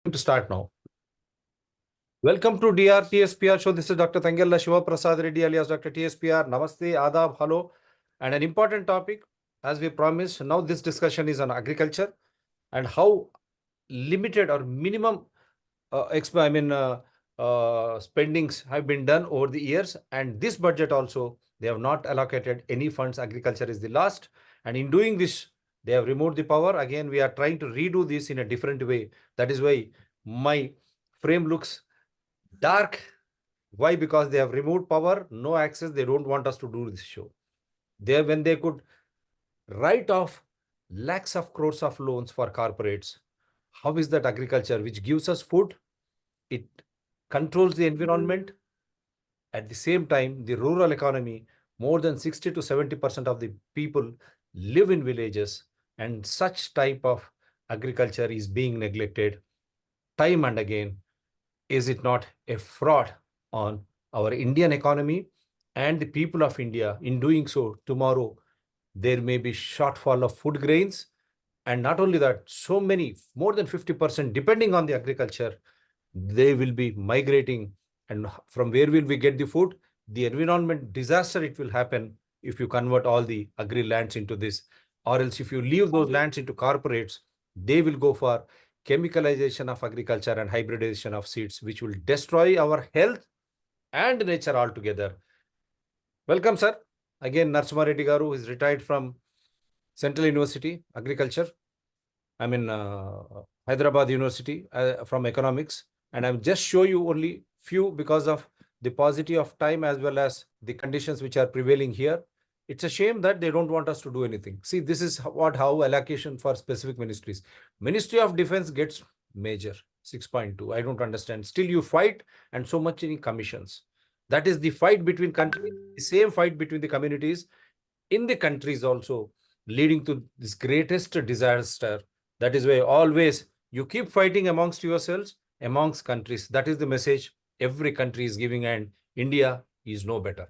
To start now. Welcome to DRTSPR show. This is Dr. Tangella Shiva Prasad Reddy alias Dr. TSPR. Namaste, Adab, hello. And an important topic, as we promised, now this discussion is on agriculture and how limited or minimum spendings have been done over the years. And this budget also, they have not allocated any funds. Agriculture is the last. And in doing this, they have removed the power. Again, we are trying to redo this in a different way. That is why my frame looks dark. Why? Because they have removed power, no access. They don't want us to do this show. When they could write off lakhs of crores of loans for corporates, how is that agriculture, which gives us food? It controls the environment. At the same time, the rural economy, more than 60 to 70% of the people live in villages, and such type of agriculture is being neglected time and again. Is it not a fraud on our Indian economy and the people of India? In doing so, tomorrow there may be shortfall of food grains. And not only that, so many, more than 50%, depending on the agriculture, they will be migrating. And from where will we get the food? The environment disaster, it will happen if you convert all the agri lands into this. Or else if you leave those lands into corporates, they will go for chemicalization of agriculture and hybridization of seeds, which will destroy our health and nature altogether. Welcome, sir. Again, Narasimha Reddy Garu is retired from Central University, Agriculture. I'm in Hyderabad University from Economics. And I'll just show you only few because of the paucity of time as well as the conditions which are prevailing here. It's a shame that they don't want us to do anything. See, this is how allocation for specific ministries. Ministry of Defense gets major, 6.2. I don't understand. Still you fight and so much in commissions. That is the fight between countries, the same fight between the communities in the countries also leading to this greatest disaster. That is why always you keep fighting amongst yourselves, amongst countries. That is the message every country is giving, and India is no better.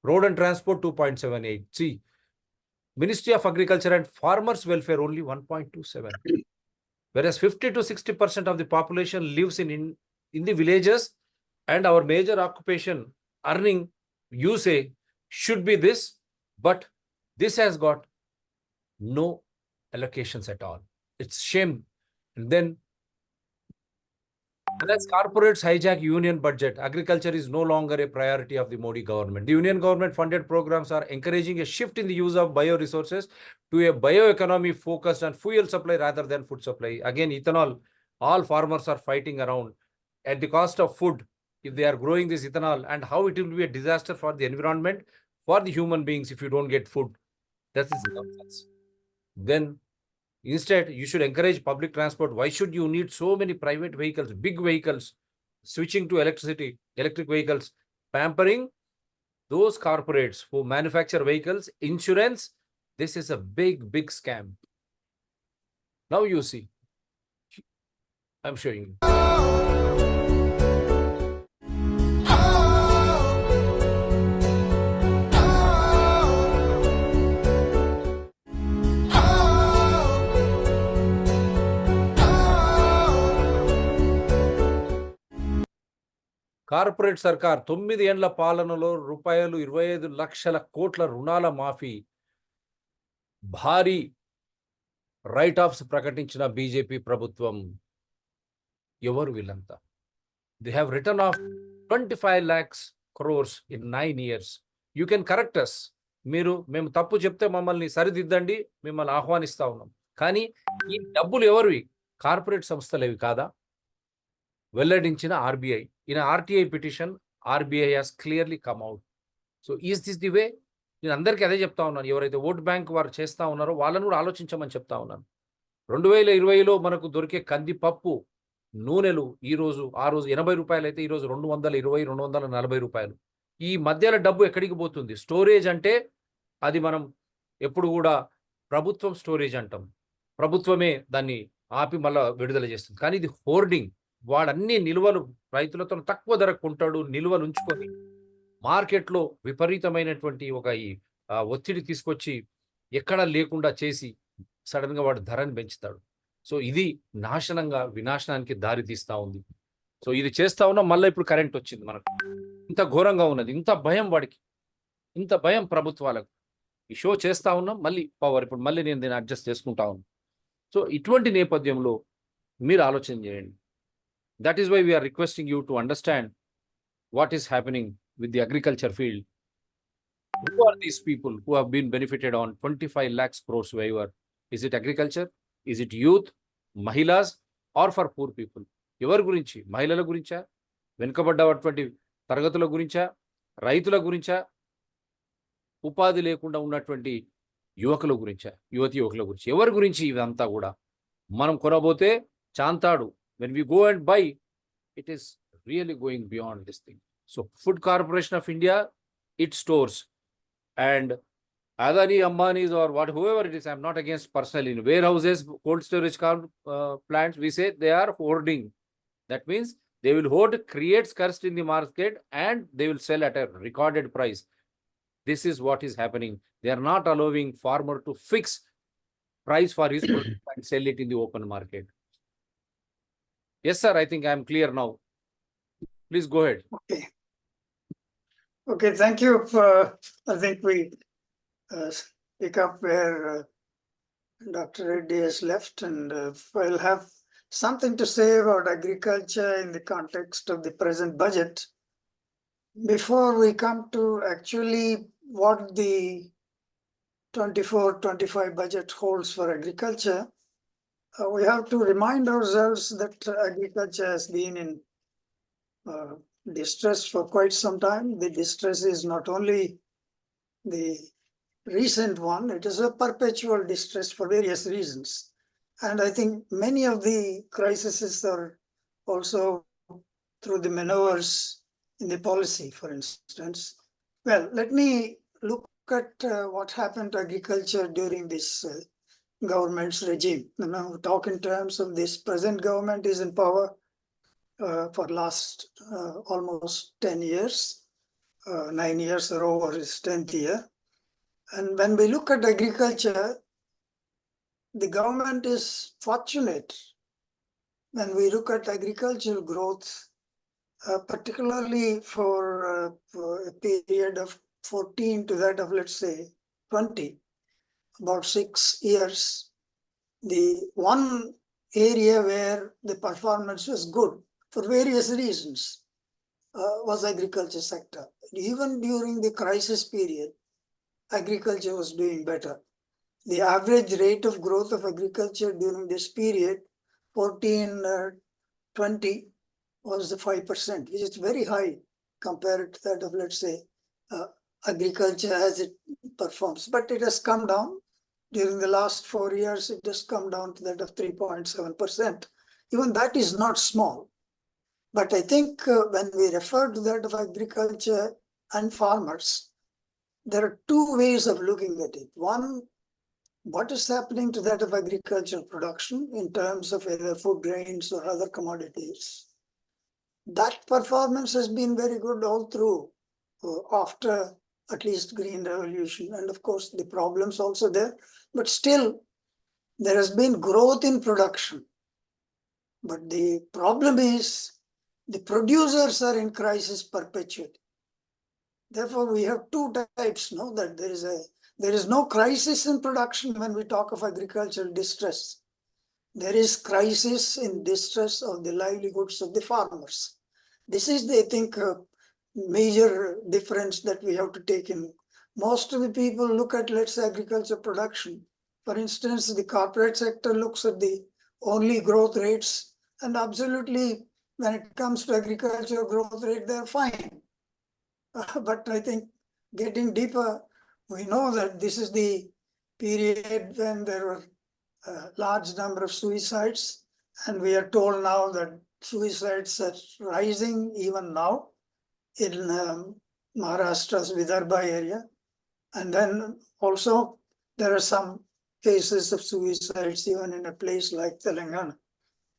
Road and Transport 2.78. See, Ministry of Agriculture and Farmers Welfare only 1.27. Whereas 50 to 60% of the population lives in the villages, and our major occupation earning, you say, should be this, but this has got no allocations at all. It's shame. And then as corporates hijack union budget, agriculture is no longer a priority of the Modi government. The union government funded programs are encouraging a shift in the use of bioresources to a bioeconomy focused on fuel supply rather than food supply. Again, ethanol, all farmers are fighting around at the cost of food. If they are growing this ethanol, and how it will be a disaster for the environment, for the human beings if you don't get food. That is nonsense. Then instead, you should encourage public transport. Why should you need so many private vehicles, big vehicles, switching to electric vehicles, pampering those corporates who manufacture vehicles, insurance? This is a big scam. Now you see, I'm showing you. Corporate సర్కార్ 9 ఏళ్ల పాలనలో రూపాయలు 25 లక్షల కోట్ల రుణాల మాఫీ, భారీ right offs ప్రకటించిన బీజేపీ ప్రభుత్వం. ఎవరు వీళ్ళంతా? They have written off 25 lakhs crores in 9 years. You can correct us. మేము తప్పు చెప్తే మమ్మల్ని సరిదిద్దండి, మిమ్మల్ని ఆహ్వానిస్తా ఉన్నాం. కానీ ఈ డబ్బులు ఎవరివి? కార్పొరేట్ సంస్థలేవి కాదా? వెల్లడించిన RBI. In RTI petition, RBI has clearly come out. So is this the way? నేను అందరికీ అదే చెప్తా ఉన్నాను. ఎవరైతే ఓట్ బ్యాంక్ వారు చేస్తా ఉన్నారో వాళ్ళని కూడా ఆలోచించమని చెప్తా ఉన్నాను. 2020లో మనకు దొరికే కందిపప్పు, నూనెలు ఆ రోజు 80 రూపాయలు అయితే ఈరోజు 220, 240 రూపాయలు. ఈ మధ్యల డబ్బు ఎక్కడికి పోతుంది? స్టోరేజ్ అంటే అది మనం ఎప్పుడు కూడా ప్రభుత్వం స్టోరేజ్ అంటాం. ప్రభుత్వమే దాన్ని ఆపి మళ్ళా విడుదల చేస్తుంది. కానీ ఇది హోర్డింగ్. వాడన్ని నిల్వలు రైతులతో తక్కువ ధరకు కొంటాడు, నిల్వలు ఉంచుకొని మార్కెట్లో విపరీతమైనటువంటి ఒక ఒత్తిడి తీసుకొచ్చి ఎక్కడా లేకుండా చేసి సడన్ గా వాడు ధరని పెంచుతాడు. సో ఇది నాశనంగా వినాశనానికి దారి తీస్తా ఉంది. సో ఇది చేస్తా ఉన్నా మళ్ళీ ఇప్పుడు కరెంట్ వచ్చింది మనకు. ఇంత ఘోరంగా ఉన్నది, ఇంత భయం వాడికి, ఇంత భయం ప్రభుత్వాలకు. ఈ షో చేస్తా ఉన్నాం, మళ్ళీ పవర్, ఇప్పుడు మళ్ళీ నేను దీన్ని అడ్జస్ట్ చేసుకుంటా ఉన్నాను. సో ఇటువంటి నేపథ్యంలో మీరు ఆలోచన చేయండి. That is why we are requesting you to understand what is happening with the agriculture field. Who are these people who have been benefited on 25 lakhs crores waiver? Is it agriculture? Is it youth, mahilas, or for poor people? ఎవరి గురించి? మహిళల గురించా, వెనుకబడ్డటువంటి తరగతుల గురించా, రైతుల గురించా, ఉపాధి లేకుండా ఉన్నటువంటి యువకుల గురించా, యువతి యువకుల గురించి, ఎవరి గురించి ఇదంతా కూడా? మనం కొనబోతే చాంతాడు, when we go and buy, it is really going beyond this thing. So Food Corporation of India, it stores, and Adani, Ambani's, or whoever it is, I'm not against personally, in warehouses, cold storage plants, we say they are hoarding. That means they will hoard, create scarcity in the market, and they will sell at a recorded price. This is what is happening. They are not allowing farmer to fix price for his product and sell it in the open market. Yes, sir, I think I'm clear now. Please go ahead. Okay, thank you. I think we pick up where Dr. Reddy has left, and I'll have something to say about agriculture in the context of the present budget. Before we come to actually what the 24-25 budget holds for agriculture, we have to remind ourselves that agriculture has been in distress for quite some time. The distress is not only the recent one, it is a perpetual distress for various reasons. And I think many of the crises are also through the maneuvers in the policy, for instance. Well, let me look at what happened to agriculture during this government's regime. Now, talk in terms of this present government is in power for last almost 10 years, 9 years are over his 10th year. And when we look at agriculture, the government is fortunate when we look at agricultural growth, particularly for a period of 14 to that of, let's say, 20, about 6 years. The one area where the performance was good for various reasons was agriculture sector. Even during the crisis period, agriculture was doing better. The average rate of growth of agriculture during this period, 14-20, was the 5%, which is very high compared to that of, let's say, agriculture as it performs. But it has come down. During the last 4 years, it has come down to that of 3.7%. Even that is not small. But I think when we refer to that of agriculture and farmers, there are two ways of looking at it. One, what is happening to that of agricultural production in terms of either food grains or other commodities. That performance has been very good all through after at least Green Revolution. And of course, the problems also there. But still, there has been growth in production. But the problem is the producers are in crisis perpetually. Therefore, we have two types, no? That there is no crisis in production when we talk of agricultural distress. There is crisis in distress of the livelihoods of the farmers. This is, I think, a major difference that we have to take in. Most of the people look at, let's say, agriculture production. For instance, the corporate sector looks at the only growth rates, and absolutely, when it comes to agriculture growth rate, they're fine. But I think getting deeper, we know that this is the period when there were a large number of suicides, and we are told now that suicides are rising even now in Maharashtra's Vidarbha area. And then also there are some cases of suicides even in a place like Telangana.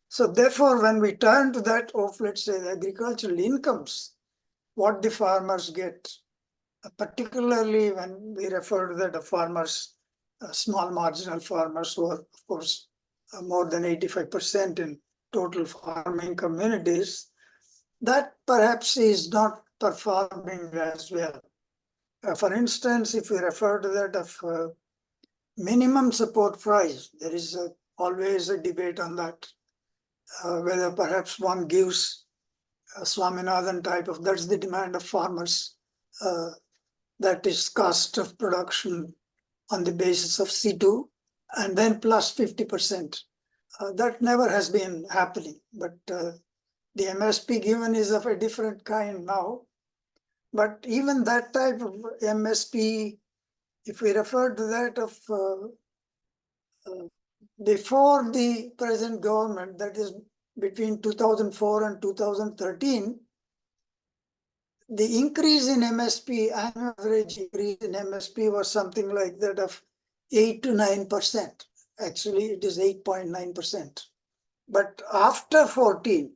So therefore, when we turn to that of, let's say, the agricultural incomes, what the farmers get, particularly when we refer to that of farmers, small marginal farmers who are, of course, more than 85% in total farming communities, that perhaps is not performing as well. For instance, if we refer to that of minimum support price, there is always a debate on that, whether perhaps one gives a Swaminathan type of, that's the demand of farmers, that is cost of production on the basis of C2 and then plus 50%. That never has been happening, but the MSP given is of a different kind now. But even that type of MSP, if we refer to that of before the present government, that is between 2004 and 2013, the increase in MSP, annual average increase in MSP was something like that of 8 to 9%. Actually, it is 8.9%. But after 14,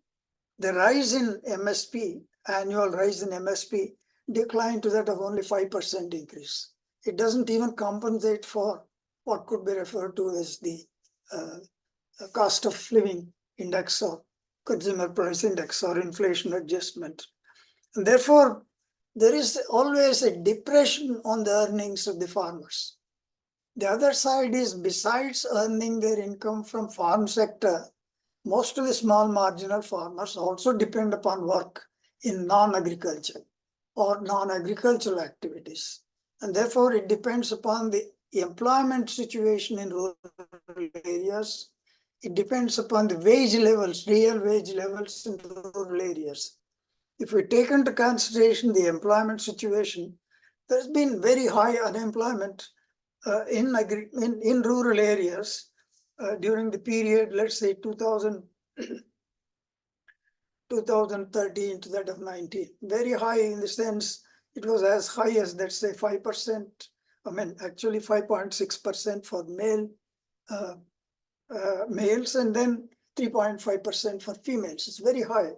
the rise in MSP, annual rise in MSP, declined to that of only 5% increase. It doesn't even compensate for what could be referred to as the cost of living index or consumer price index or inflation adjustment. And therefore, there is always a depression on the earnings of the farmers. The other side is, besides earning their income from farm sector, most of the small marginal farmers also depend upon work in non-agriculture or non-agricultural activities. And therefore, it depends upon the employment situation in rural areas. It depends upon the wage levels, real wage levels in rural areas. If we take into consideration the employment situation, there's been very high unemployment in rural areas during the period, let's say 2013 to that of 19. Very high in the sense it was as high as, let's say, 5%. I mean, actually 5.6% for males and then 3.5% for females. It's very high.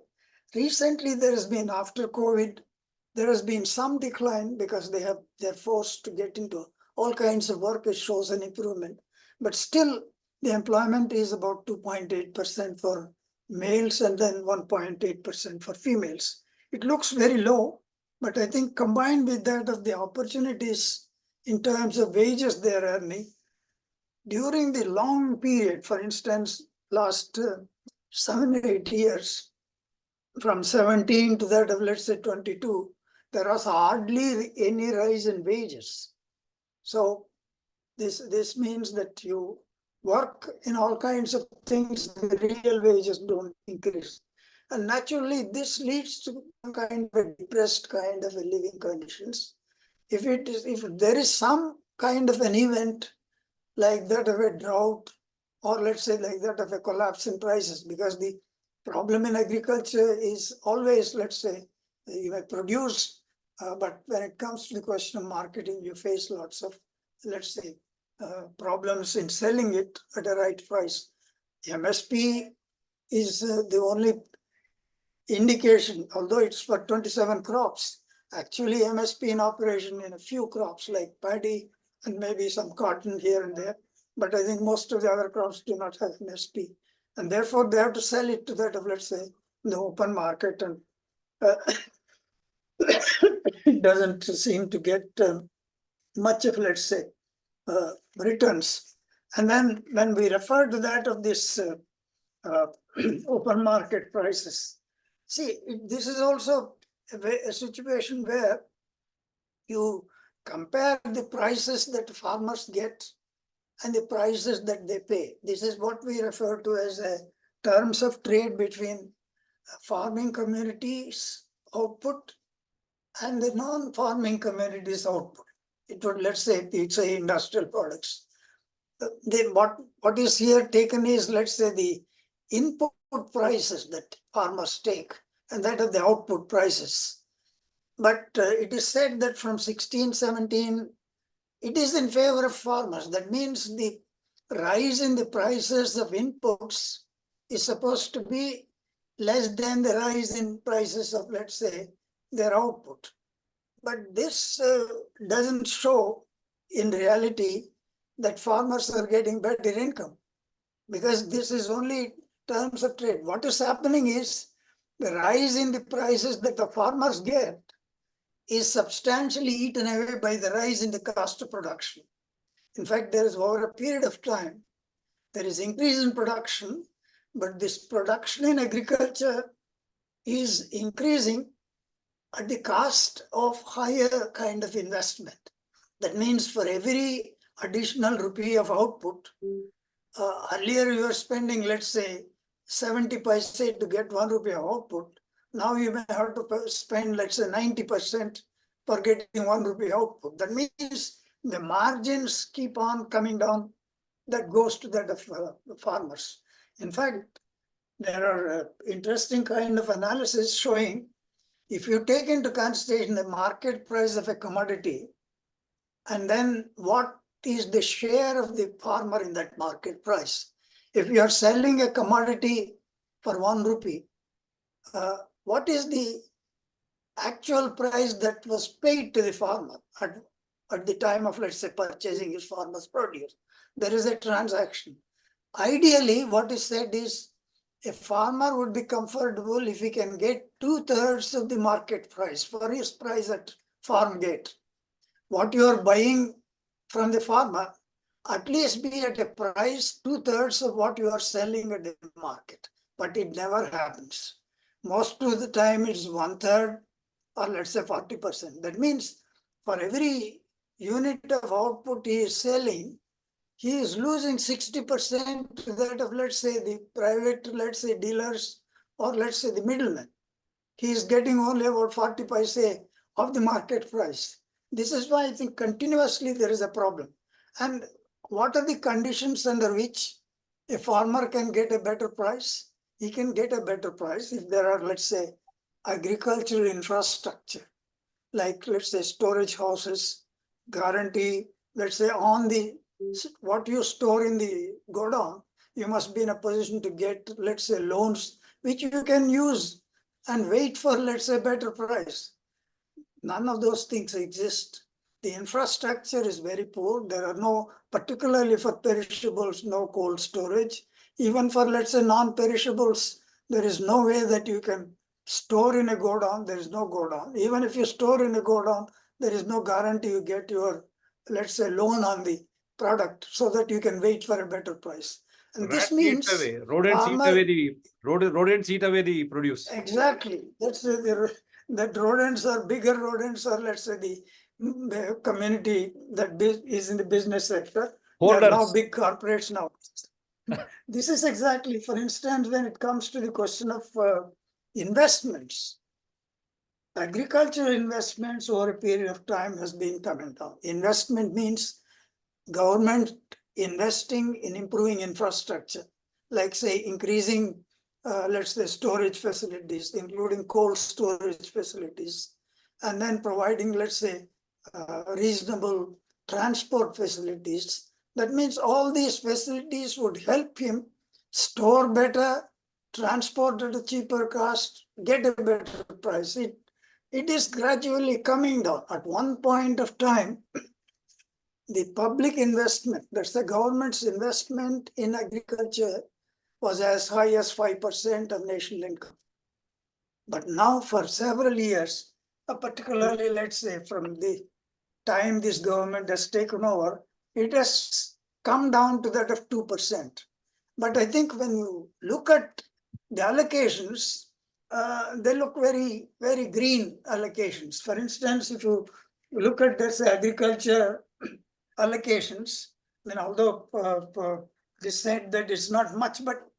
Recently, there has been, after COVID, there has been some decline because they're forced to get into all kinds of work, which shows an improvement. But still, the employment is about 2.8% for males and then 1.8% for females. It looks very low, but I think combined with that of the opportunities in terms of wages they are earning, during the long period, for instance, last 7 or 8 years, from 17 to that of, let's say, 22, there was hardly any rise in wages. So this means that you work in all kinds of things, the real wages don't increase. And naturally, this leads to some kind of a depressed kind of a living conditions. If there is some kind of an event like that of a drought, or let's say like that of a collapse in prices, because the problem in agriculture is always, let's say, you may produce, but when it comes to the question of marketing, you face lots of, let's say, problems in selling it at a right price. MSP is the only indication, although it's for 27 crops. Actually, MSP in operation in a few crops like paddy and maybe some cotton here and there. But I think most of the other crops do not have MSP. And therefore, they have to sell it to that of, let's say, the open market. And it doesn't seem to get much of, let's say, returns. And then when we refer to that of this open market prices, see, this is also a situation where you compare the prices that farmers get and the prices that they pay. This is what we refer to as terms of trade between farming communities' output and the non-farming communities' output. It would, let's say, it's a industrial products. What is here taken is, let's say, the input prices that farmers take and that of the output prices. But it is said that from 16, 17, it is in favor of farmers. That means the rise in the prices of inputs is supposed to be less than the rise in prices of, let's say, their output. But this doesn't show in reality that farmers are getting better income. because this is only terms of trade. What is happening is the rise in the prices that the farmers get is substantially eaten away by the rise in the cost of production. In fact, there is over a period of time, there is increase in production, but this production in agriculture is increasing at the cost of higher kind of investment. That means for every additional rupee of output, earlier you were spending, let's say, 70 paise to get 1 rupee of output. Now you may have to spend, let's say, 90% for getting 1 rupee output. That means the margins keep on coming down. That goes to that of the farmers. In fact, there are interesting kind of analysis showing if you take into consideration the market price of a commodity, and then what is the share of the farmer in that market price. If you are selling a commodity for 1 rupee, what is the actual price that was paid to the farmer at the time of, let's say, purchasing his farmer's produce? There is a transaction. Ideally, what is said is a farmer would be comfortable if he can get 2/3 of the market price for his price at farm gate. What you are buying from the farmer, at least be at a price 2/3 of what you are selling at the market. But it never happens. Most of the time it's 1/3 or let's say 40%. That means for every unit of output he is selling, he is losing 60% to that of, let's say, the private, let's say, dealers, or let's say the middlemen. He is getting only about 40 paise of the market price. This is why I think continuously there is a problem. And what are the conditions under which a farmer can get a better price? He can get a better price if there are, let's say, agricultural infrastructure, like, let's say, storage houses, guarantee, let's say, on the what you store in the godown, you must be in a position to get, let's say, loans which you can use and wait for, let's say, better price. None of those things exist. The infrastructure is very poor. There are no, particularly for perishables, no cold storage. Even for, let's say, non-perishables, there is no way that you can store in a godown. There is no godown. Even if you store in a godown, there is no guarantee you get your, let's say, loan on the product so that you can wait for a better price. And this means farmer, rodents eat away the produce. exactly. That's that rodents are bigger rodents, or let's say the community that is in the business sector. They are now Hoarders. big corporates now. This is exactly, for instance, when it comes to the question of investments. Agricultural investments over a period of time has been coming down. Investment means government investing in improving infrastructure, like, say, increasing, let's say, storage facilities, including cold storage facilities, and then providing, let's say, reasonable transport facilities. That means all these facilities would help him store better, transport at a cheaper cost, get a better price. It is gradually coming down. At one point of time, the public investment, that's the government's investment in agriculture, was as high as 5% of national income. But now for several years, particularly, let's say, from the time this government has taken over, it has come down to that of 2%. But I think when you look at the allocations, they look very, very green allocations. For instance, if you look at this agriculture allocations, then although they said that it's not much, but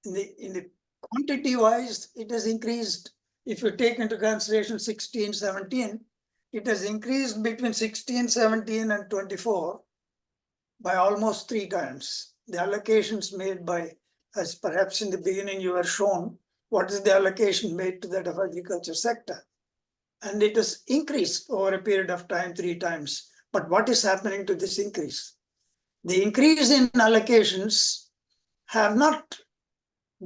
in the quantity wise, it has increased. If you take into consideration 16, 17, it has increased between 16, 17 and 24 by almost 3 times. The allocations made by, as perhaps in the beginning you were shown, what is the allocation made to that of agriculture sector? And it has increased over a period of time 3 times. But what is happening to this increase? The increase in allocations have not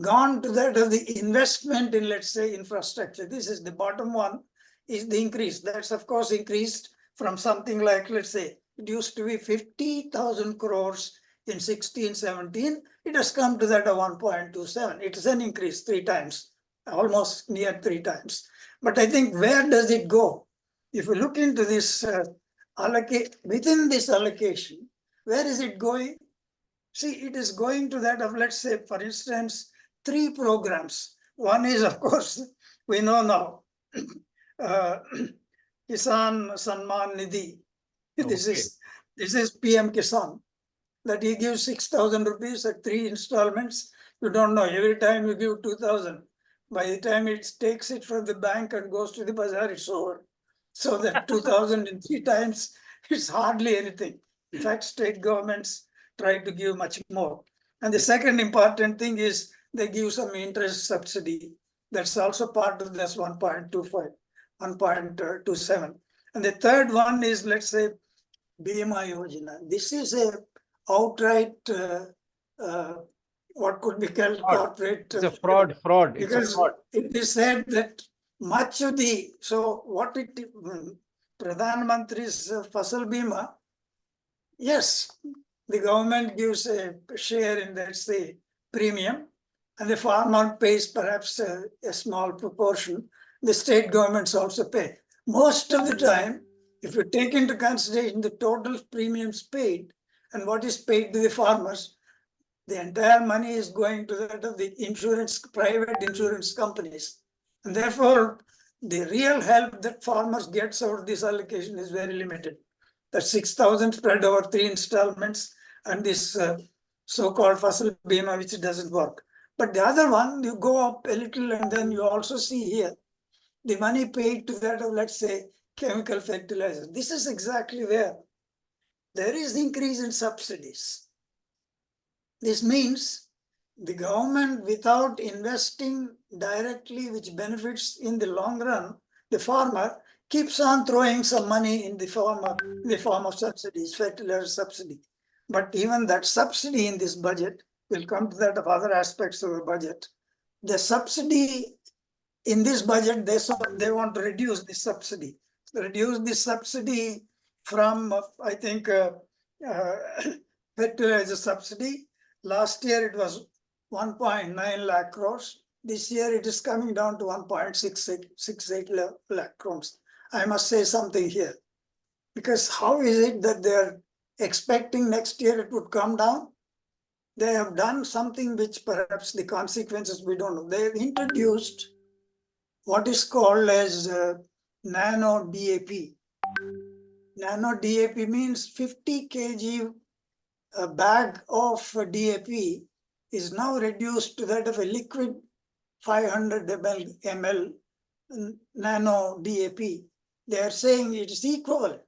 gone to that of the investment in, let's say, infrastructure. This is the bottom one, is the increase. That's, of course, increased from something like, let's say, it used to be 50,000 crores in 16, 17, it has come to that of 1.27. It is an increase 3 times, almost near 3 times. But I think where does it go? If you look into this within this allocation, where is it going? See, it is going to that of, let's say, for instance, 3 programs. One is, of course, we know now, Kisan Sanman Nidhi. Okay. This is PM Kisan, that he gives 6,000 rupees at 3 installments. You don't know, every time you give 2,000. By the time it takes it from the bank and goes to the bazaar, it's over. So that 2,000 in 3 times, it's hardly anything. In fact, state governments try to give much more. And the second important thing is they give some interest subsidy. That's also part of this 1.25, 1.27. And the third one is, let's say, Bima Yojana. This is a outright, what could be called Fraud. corporate. It's a fraud. It's a Because fraud. it is said that much of the, so what it, Pradhan Mantri's Fasal Bima, yes, the government gives a share in that, say, premium, and the farmer pays perhaps a small proportion. The state governments also pay. Most of the time, if you take into consideration the total premiums paid and what is paid to the farmers, the entire money is going to that of the insurance, private insurance companies. And therefore, the real help that farmers gets out of this allocation is very limited. That 6,000 spread over 3 installments and this so-called Fasal Bima, which doesn't work. But the other one, you go up a little and then you also see here, the money paid to that of, let's say, chemical fertilizers. This is exactly where there is increase in subsidies. This means the government, without investing directly, which benefits in the long run, the farmer keeps on throwing some money in the form of subsidies, fertilizer subsidy. But even that subsidy in this budget, will come to that of other aspects of the budget. The subsidy in this budget, they want to reduce the subsidy. Reduce the subsidy from, I think, fertilizer subsidy. Last year it was 1.9 lakh crores. This year it is coming down to 1.68 lakh crores. I must say something here. Because how is it that they're expecting next year it would come down? They have done something which perhaps the consequences we don't know. They have introduced what is called as nano DAP. Nano DAP means 50 kg bag of DAP is now reduced to that of a liquid 500 ml nano DAP. They are saying it is equivalent.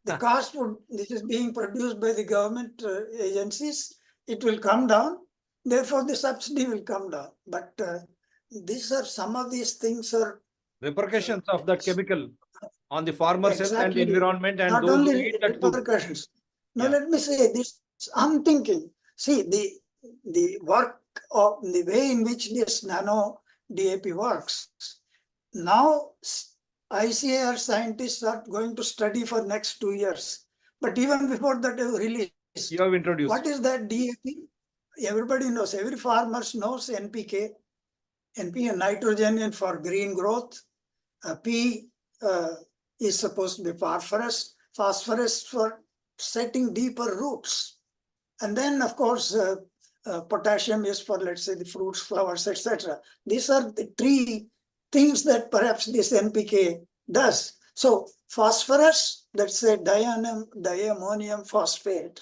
The cost would, this is being produced by the government agencies, it will come down, therefore the subsidy will come down. But these are, some of these things are Repercussions of that chemical on the farmer's health and the exactly environment and not those who only eat that food. repercussions. Now Yeah. let me say this, I'm thinking, see the work of the way in which this nano DAP works. Now ICAR scientists are going to study for next 2 years. But even before that they released. You have introduced. What is that DAP? Everybody knows, every farmer knows NPK, NP, nitrogen for green growth. P is supposed to be phosphorus for setting deeper roots. And then, of course, potassium is for, let's say, the fruits, flowers, etc. These are the 3 things that perhaps this NPK does. So phosphorus, let's say diammonium phosphate,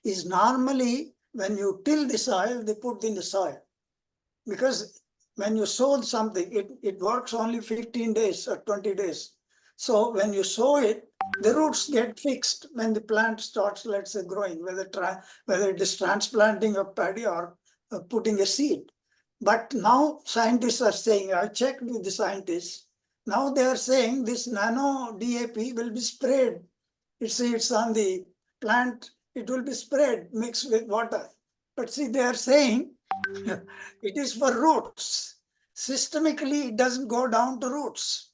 is normally, when you till the soil, they put in the soil. Because when you sow something, it works only 15 days or 20 days. So when you sow it, the roots get fixed when the plant starts, let's say, growing, whether it is transplanting of paddy or putting a seed. But now scientists are saying, I checked with the scientists, now they are saying this nano DAP will be sprayed. It's on the plant, it will be sprayed, mixed with water. But see, they are saying it is for roots. Systemically, it doesn't go down to roots.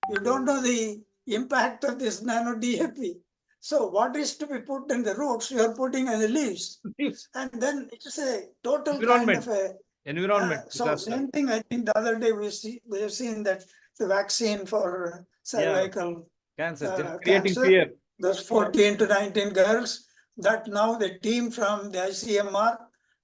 You don't know the impact of this nano DAP. So what is to be put in the roots, you are putting in the leaves. Leaves. And then it's a total Environment. kind of a Environment. so Disaster. same thing. I think the other day we have seen that the vaccine for cervical Cancer. They're creating cancer, fear. those 14 to 19 girls, that now the team from the ICMR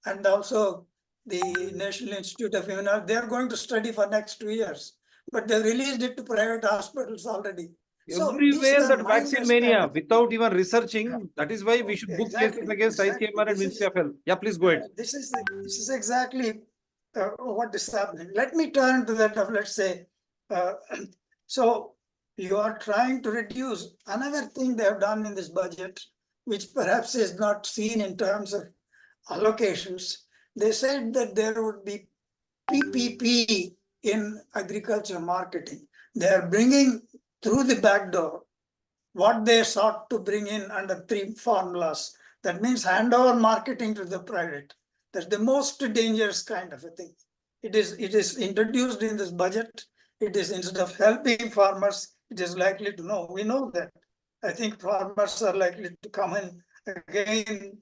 and also the National Institute of Immunology, they are going to study for next 2 years, but they released it to private hospitals already. So this is Everywhere a that vaccine mindless kind mania of without even researching. That is why we should book cases exactly, against exactly. ICMR and This Ministry is of Health. Yeah, please go ahead. this is exactly what is happening. Let me turn to that of, let's say, so you are trying to reduce. Another thing they have done in this budget, which perhaps is not seen in terms of allocations, they said that there would be PPP in agriculture marketing. They are bringing through the back door what they sought to bring in under 3 formulas. That means hand over marketing to the private. That's the most dangerous kind of a thing. It is introduced in this budget. It is, instead of helping farmers, it is likely to know. We know that. I think farmers are likely to come in again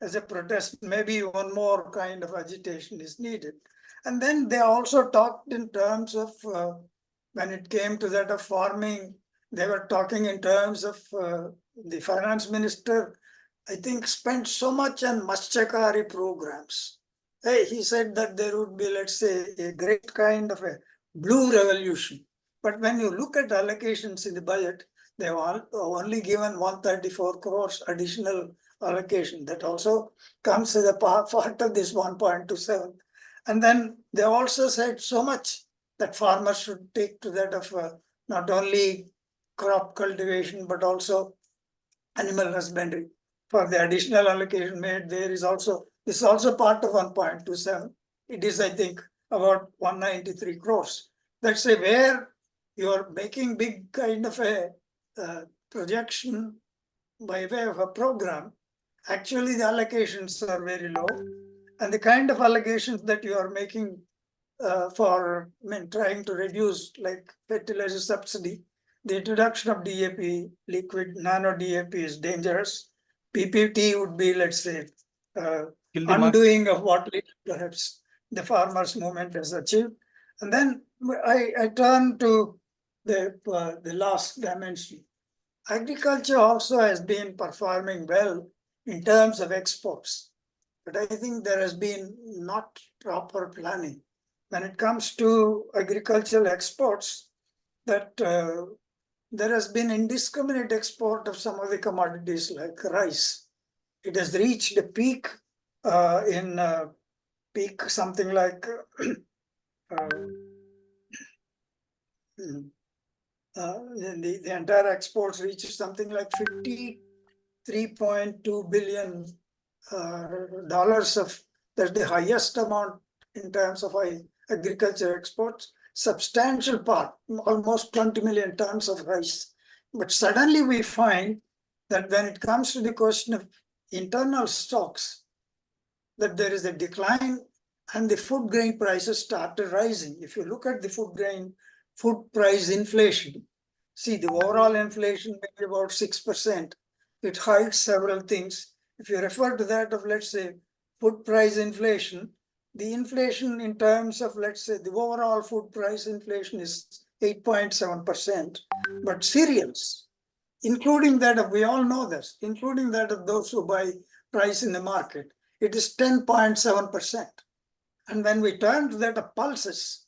as a protest. Maybe one more kind of agitation is needed. And then they also talked in terms of when it came to that of farming, they were talking in terms of the finance minister, I think, spent so much on Maschakari programs. Hey, he said that there would be, let's say, a great kind of a blue revolution. But when you look at allocations in the budget, they have only given 134 crores additional allocation. That also comes as a part of this 1.27. And then they also said so much that farmers should take to that of not only crop cultivation, but also animal husbandry. For the additional allocation made, this is also part of 1.27. It is, I think, about 193 crores. That's a where you are making big kind of a projection by way of a program. Actually, the allocations are very low, and the kind of allocations that you are making for trying to reduce, like fertilizer subsidy, the introduction of DAP, liquid nano DAP, is dangerous. PPT would be, let's say, undoing of what perhaps the farmers' movement has achieved. And then I turn to the last dimension. Agriculture also has been performing well in terms of exports, but I think there has been not proper planning. When it comes to agricultural exports, that there has been indiscriminate export of some of the commodities like rice. It has reached a peak peak something like the entire exports reached something like $53.2 billion dollars of, that's the highest amount in terms of agriculture exports, substantial part, almost 20 million tons of rice. But suddenly we find that when it comes to the question of internal stocks, that there is a decline and the food grain prices started rising. If you look at the food price inflation, see the overall inflation may be about 6%. It hides several things. If you refer to that of, let's say, food price inflation, the inflation in terms of, let's say, the overall food price inflation is 8.7%. But cereals, including that of, we all know this, including that of those who buy price in the market, it is 10.7%. And when we turn to that of pulses,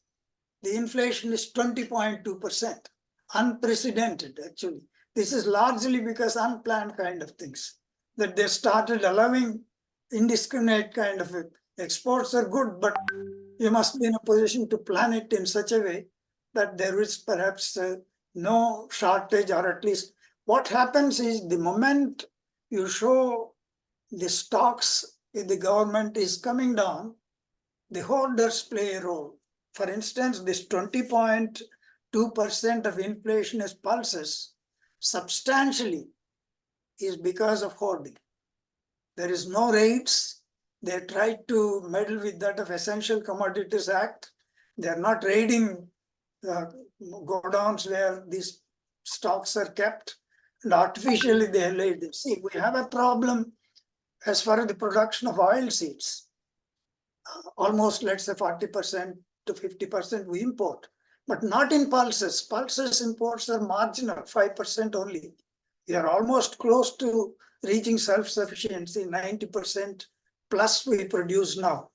the inflation is 20.2%. Unprecedented, actually. This is largely because unplanned kind of things, that they started allowing indiscriminate kind of exports are good, but you must be in a position to plan it in such a way that there is perhaps no shortage, or at least what happens is the moment you show the stocks in the government is coming down, the hoarders play a role. For instance, this 20.2% of inflation as pulses substantially is because of hoarding. There is no rates. They tried to meddle with that of Essential Commodities Act. They are not raiding godowns where these stocks are kept. and artificially they have laid them. See, we have a problem as far as the production of oil seeds. Almost, let's say, 40% to 50% we import, but not in pulses. Pulses imports are marginal, 5% only. We are almost close to reaching self-sufficiency, 90% plus we produce now.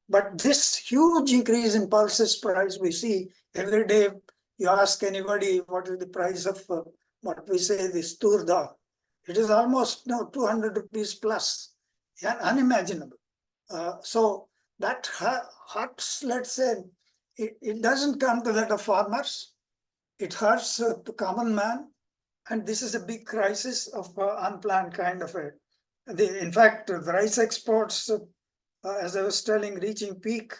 But this huge increase in pulses price we see every day. You ask anybody what is the price of what we say this tur dal. It is almost now 200 rupees plus, yeah, unimaginable. So that hurts, let's say, it doesn't come to that of farmers. It hurts the common man. And this is a big crisis of unplanned kind of a. In fact, the rice exports, as I was telling, reaching peak,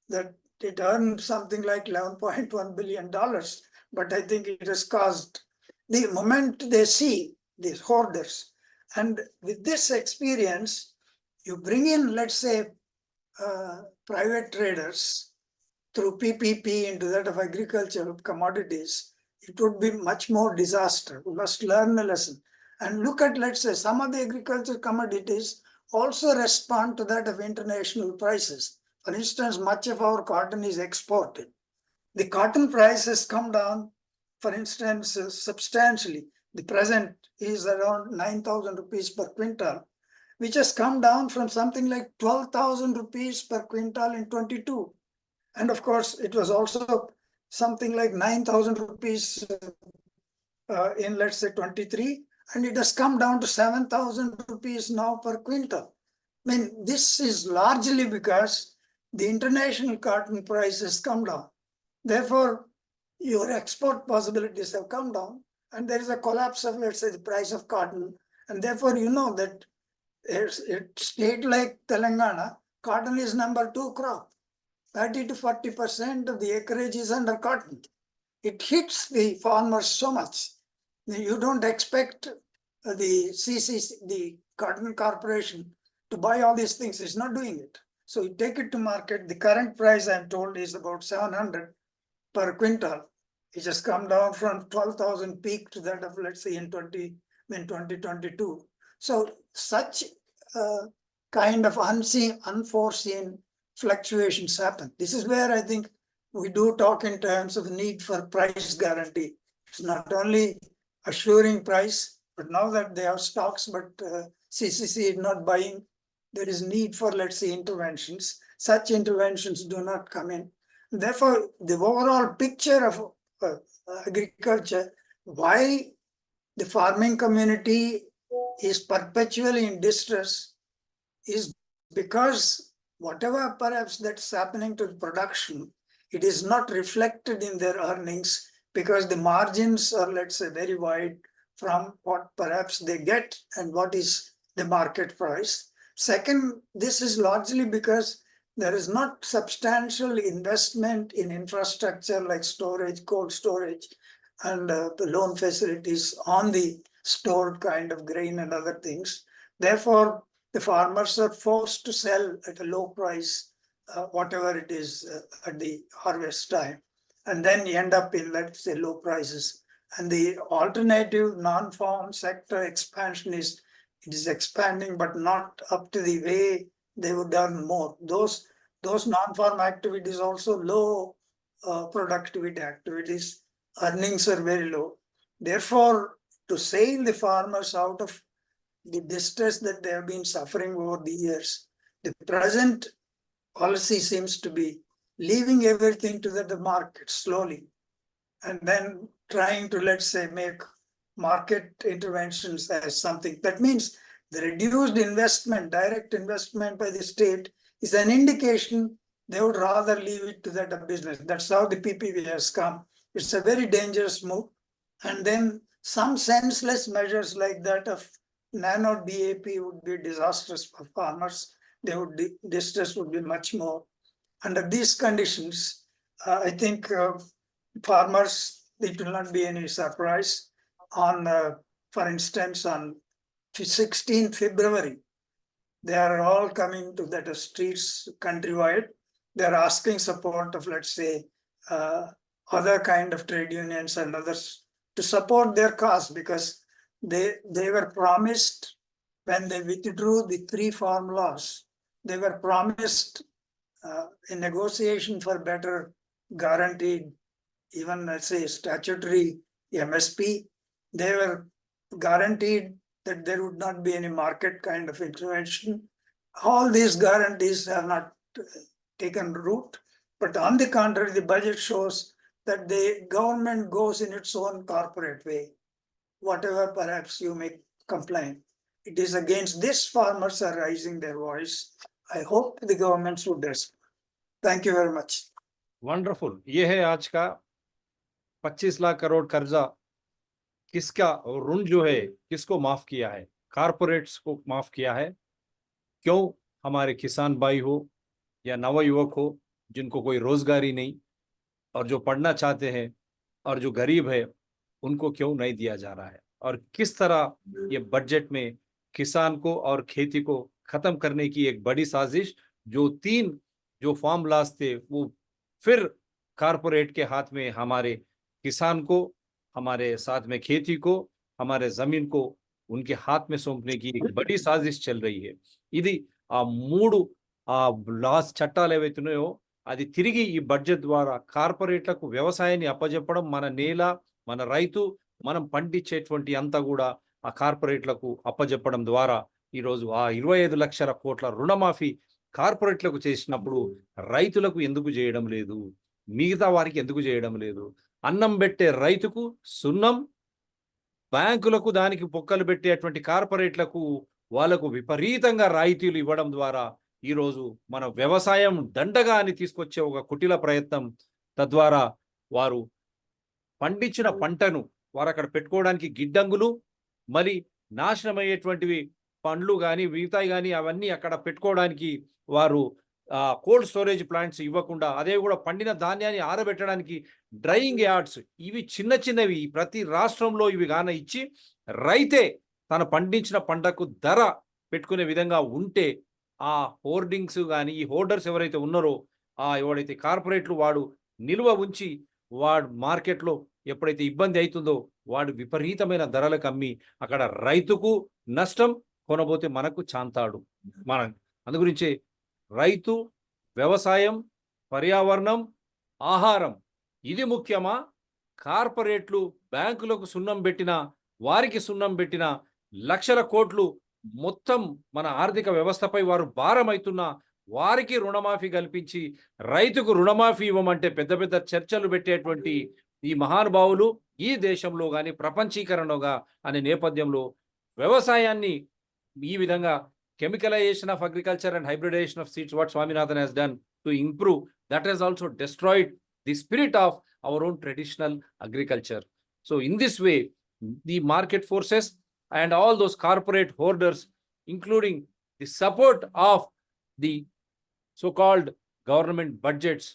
that it earned something like $11.1 billion. But I think it has caused the moment they see these hoarders. And with this experience, you bring in, let's say, private traders through PPP into that of agricultural commodities, it would be much more disaster. We must learn the lesson. And look at, let's say, some of the agricultural commodities also respond to that of international prices. For instance, much of our cotton is exported. The cotton price has come down, for instance, substantially. The present is around 9,000 rupees per quintal, which has come down from something like 12,000 rupees per quintal in 22. And of course, it was also something like 9,000 rupees in, let's say, 23. And it has come down to 7,000 rupees now per quintal. I mean, this is largely because the international cotton price has come down. Therefore, your export possibilities have come down. And there is a collapse of, let's say, the price of cotton. And therefore, you know that a state like Telangana, cotton is number 2 crop. 30 to 40% of the acreage is under cotton. It hits the farmers so much. You don't expect the CCC, the Cotton Corporation, to buy all these things. It's not doing it. So you take it to market. The current price, I'm told, is about 700 per quintal. It has come down from 12,000 peak to that of, let's say, in 2022. So such kind of unforeseen fluctuations happen. This is where I think we do talk in terms of need for price guarantee. It's not only assuring price, but now that they have stocks, but CCC is not buying, there is need for, let's say, interventions. Such interventions do not come in. Therefore, the overall picture of agriculture, why the farming community is perpetually in distress, is because whatever perhaps that's happening to production, it is not reflected in their earnings because the margins are, let's say, very wide from what perhaps they get and what is the market price. Second, this is largely because there is not substantial investment in infrastructure like storage, cold storage, and the loan facilities on the stored kind of grain and other things. Therefore, the farmers are forced to sell at a low price, whatever it is at the harvest time, and then end up in, let's say, low prices. And the alternative non-farm sector expansion is, it is expanding, but not up to the way they would earn more. Those non-farm activities also low productivity activities, earnings are very low. Therefore, to sail the farmers out of the distress that they have been suffering over the years, the present policy seems to be leaving everything to the market slowly, and then trying to, let's say, make market interventions as something. That means the reduced investment, direct investment by the state, is an indication they would rather leave it to that business. That's how the PPP has come. It's a very dangerous move. And then some senseless measures like that of nano DAP would be disastrous for farmers. Distress would be much more. Under these conditions, I think farmers, it will not be any surprise. On, for instance, on 16th February, they are all coming to the streets countrywide. They are asking support of, let's say, other kind of trade unions and others to support their cause, because they were promised when they withdrew the 3 formulas, they were promised a negotiation for better guaranteed, even let's say statutory MSP. They were guaranteed that there would not be any market kind of intervention. All these guarantees have not taken root, but on the contrary, the budget shows that the government goes in its own corporate way. Whatever perhaps you may complain, it is against this farmers are raising their voice. I hope the government should respond. Thank you very much. Wonderful. ये है आज का 25 लाख करोड़ कर्जा किसका ऋण जो है किसको माफ किया है? कारपोरेट्स को माफ किया है। क्यों? हमारे किसान भाई हो या नवयुवक हो जिनको कोई रोजगारी नहीं और जो पढ़ना चाहते हैं और जो गरीब है उनको क्यों नहीं दिया जा रहा है? और किस तरह ये बजट में किसान को और खेती को खत्म करने की एक बड़ी साजिश, जो 3 जो फॉर्मूलाज थे वो फिर कारपोरेट के हाथ में, हमारे किसान को, हमारे साथ में खेती को, हमारे जमीन को उनके हाथ में सौंपने की एक बड़ी साजिश चल रही है। ఇది ఆ 3 లాస్ చట్టాలు ఏవైతున్నాయో అది తిరిగి ఈ బడ్జెట్ ద్వారా కార్పొరేట్లకు వ్యవసాయాన్ని అప్పజెప్పడం, మన నేల, మన రైతు, మనం పండించేటువంటి అంతా కూడా ఆ కార్పొరేట్లకు అప్పజెప్పడం ద్వారా ఈరోజు ఆ 25 లక్షల కోట్ల రుణమాఫీ కార్పొరేట్లకు చేసినప్పుడు రైతులకు ఎందుకు చేయడం లేదు? మిగతా వారికి ఎందుకు చేయడం లేదు? అన్నం పెట్టే రైతుకు సున్నం, బ్యాంకులకు దానికి పొక్కలు పెట్టేటువంటి కార్పొరేట్లకు వాళ్ళకు విపరీతంగా రాయితీలు ఇవ్వడం ద్వారా ఈరోజు మన వ్యవసాయం దండగా అని తీసుకొచ్చే ఒక కుటిల ప్రయత్నం, తద్వారా వారు పండించిన పంటను వారు అక్కడ పెట్టుకోవడానికి గిడ్డంగులు, మరి నాశనమయ్యేటువంటివి పండ్లు కానీ మిగతాయి కానీ అవన్నీ అక్కడ పెట్టుకోవడానికి వారు కోల్డ్ స్టోరేజ్ ప్లాంట్స్ ఇవ్వకుండా, అదే కూడా పండిన ధాన్యాన్ని ఆరబెట్టడానికి డ్రైయింగ్ యార్డ్స్, ఇవి చిన్న చిన్నవి ప్రతి రాష్ట్రంలో ఇవి గాన ఇచ్చి రైతే తన పండించిన పంటకు ధర పెట్టుకునే విధంగా ఉంటే ఆ హోర్డింగ్స్ కానీ ఈ హోల్డర్స్ ఎవరైతే ఉన్నారో ఎవడైతే కార్పొరేట్లు వాడు నిల్వ ఉంచి వాడు మార్కెట్లో ఎప్పుడైతే ఇబ్బంది అవుతుందో వాడు విపరీతమైన ధరలకు అమ్మి అక్కడ రైతుకు నష్టం, కొనబోతే మనకు చాంతాడు. అందుగురించి రైతు, వ్యవసాయం, పర్యావరణం, ఆహారం ఇది ముఖ్యమా? కార్పొరేట్లు బ్యాంకులకు సున్నం పెట్టిన, వారికి సున్నం పెట్టిన లక్షల కోట్లు మొత్తం మన ఆర్థిక వ్యవస్థపై వారు భారమవుతున్న వారికి రుణమాఫీ కల్పించి రైతుకు రుణమాఫీ ఇవ్వమంటే పెద్ద పెద్ద చర్చలు పెట్టేటువంటి ఈ మహానుభావులు ఈ దేశంలో కానీ ప్రపంచీకరణగా అనే నేపథ్యంలో వ్యవసాయాన్ని ఈ విధంగా chemicalization of agriculture and hybridization of seeds, what Swaminathan has done to improve, that has also destroyed the spirit of our own traditional agriculture. So in this way, the market forces and all those corporate hoarders, including the support of the so-called government budgets,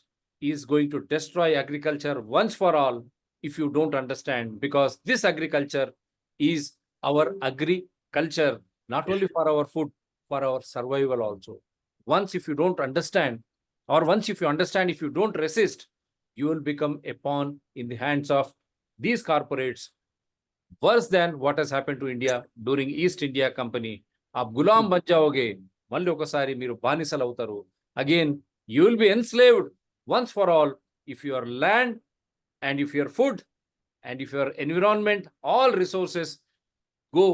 is going to destroy agriculture once for all if you don't understand, because this agriculture is our agriculture, not only for our food, for our survival also. Once if you don't understand, or once if you understand, if you don't resist, you will become a pawn in the hands of these corporates, worse than what has happened to India during East India Company. आप गुलाम बन जाओगे, మళ్ళీ ఒకసారి మీరు బానిసలు అవుతారు. Again, you will be enslaved once for all if your land and if your food and if your environment, all resources go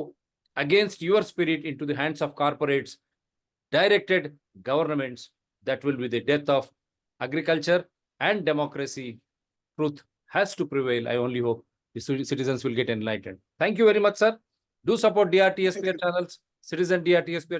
against your spirit into the hands of corporates, directed governments. That will be the death of agriculture and democracy. Truth has to prevail. I only hope the citizens will get enlightened. Thank you very much, sir. Do support DRTSPR channels, Citizen DRTSPR